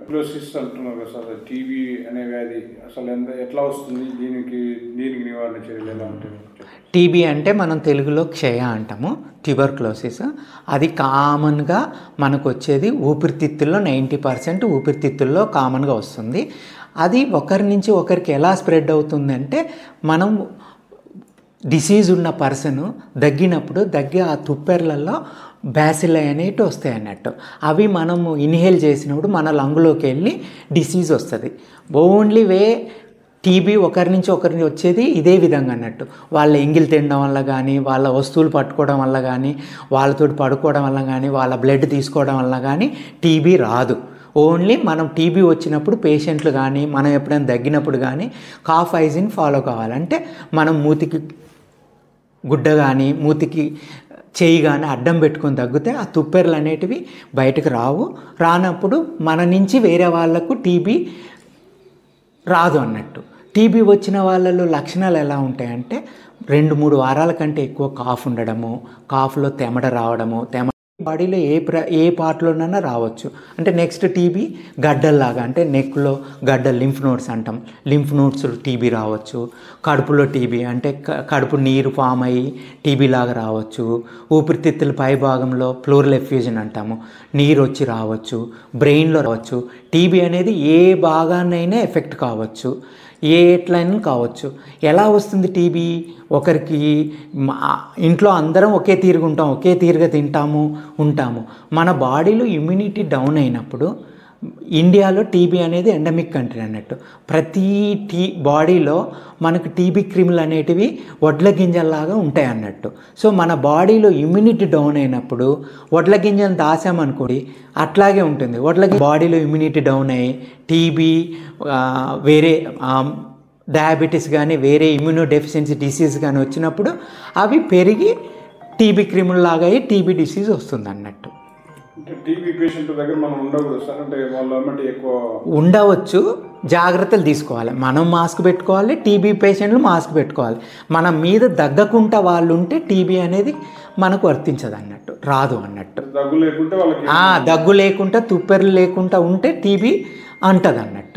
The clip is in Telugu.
ట్యూబర్క్యులోసిస్ అంటున్నారు కదా సార్, టీబీ అనే వ్యాధి అసలు ఎట్లా వస్తుంది, దీనికి నివారణ చర్యలు ఎలా ఉంటాయి? టీబీ అంటే మనం తెలుగులో క్షయ అంటాము, ట్యూబర్క్యులోసిస్. అది కామన్గా మనకు వచ్చేది ఊపిరితిత్తుల్లో 90% ఊపిరితిత్తుల్లో కామన్గా వస్తుంది. అది ఒకరి నుంచి ఒకరికి ఎలా స్ప్రెడ్ అవుతుందంటే, మనం డిసీజ్ ఉన్న పర్సన్ దగ్గినప్పుడు ఆ తుప్పెర్లలో బ్యాసిల్లై అనేవి వస్తాయి అన్నట్టు. అవి మనము ఇన్హేల్ చేసినప్పుడు మన లంగ్లోకి వెళ్ళి డిసీజ్ వస్తుంది. ఓన్లీ టీబీ ఒకరి నుంచి ఒకరిని వచ్చేది ఇదే విధంగా అన్నట్టు. వాళ్ళ ఎంగిల్ తినడం వల్ల కానీ, వాళ్ళ వస్తువులు పట్టుకోవడం వల్ల కానీ, వాళ్ళతో పడుకోవడం వల్ల కానీ, వాళ్ళ బ్లడ్ తీసుకోవడం వల్ల కానీ టీబీ రాదు. ఓన్లీ మనం టీబీ వచ్చినప్పుడు పేషెంట్లు కానీ, మనం ఎప్పుడైనా దగ్గినప్పుడు కానీ కాఫ్ హైజీన్ ఫాలో కావాలంటే, మనం మూతికి గుడ్డ కానీ మూతికి చేయి కానీ అడ్డం పెట్టుకొని తగ్గితే ఆ తుప్పెర్లు అనేటివి బయటకు రానప్పుడు మన నుంచి వేరే వాళ్ళకు టీబీ రాదు అన్నట్టు. టీబీ వచ్చిన వాళ్ళలో లక్షణాలు ఎలా ఉంటాయంటే, 2-3 వారాల కంటే ఎక్కువ కాఫ్ ఉండడము, కాఫ్లో తెమడ రావడము, బాడీలో ఏ పార్ట్లోనైనా రావచ్చు. అంటే నెక్స్ట్ టీబీ గడ్డల్లాగా, అంటే నెక్లో గడ్డ లింఫ్ నోడ్స్ అంటాం, లింఫ్ నోడ్స్ టీబీ రావచ్చు. కడుపులో టీబీ అంటే కడుపు నీరు ఫామ్ అయ్యి టీబీ లాగా రావచ్చు. ఊపిరితిత్తుల పై భాగంలో ప్లూరల్ ఎఫ్యూజన్ అంటాము, నీరు వచ్చి రావచ్చు. బ్రెయిన్లో రావచ్చు. టీబీ అనేది ఏ భాగాన్నైనా ఎఫెక్ట్ కావచ్చు, ఎట్లయినా కావచ్చు. ఎలా వస్తుంది టీబీ? ఒకరికి ఇంట్లో అందరం ఒకే తీరుగా ఉంటాం, ఒకే తీరుగా ఉంటాము. మన బాడీలో ఇమ్యూనిటీ డౌన్ అయినప్పుడు, ఇండియాలో టీబీ అనేది ఎండమిక్ కంట్రీ అన్నట్టు. ప్రతి బాడీలో మనకు టీబీ క్రిములు అనేటివి వడ్ల గింజల్లాగా ఉంటాయి అన్నట్టు. సో మన బాడీలో ఇమ్యూనిటీ డౌన్ అయినప్పుడు వడ్ల గింజను దాసామనుకోండి, అట్లాగే ఉంటుంది. బాడీలో ఇమ్యూనిటీ డౌన్ అయ్యి టీబీ, వేరే డయాబెటీస్ కానీ, వేరే ఇమ్యూనో డెఫిషియన్సీ డిసీజ్ కానీ వచ్చినప్పుడు అవి పెరిగి టీబీ క్రిముల్లాగా అయ్యి టీబీ డిసీజ్ వస్తుంది అన్నట్టు. టీబీ పేషెంట్ దగ్గర మనం ఉండకూడదు సార్, అంటే వాళ్ళు ఎక్కువ ఉండవచ్చు, జాగ్రత్తలు తీసుకోవాలి. మనం మాస్క్ పెట్టుకోవాలి, టీబీ పేషెంట్లు మాస్క్ పెట్టుకోవాలి. మన మీద దగ్గకుండా వాళ్ళు ఉంటే టీబీ అనేది మనకు వర్తించదు అన్నట్టు, రాదు అన్నట్టు. దగ్గు లేకుండా దగ్గు లేకుండా తుప్పెర్లు లేకుండా ఉంటే టీబీ అంటది అన్నట్టు.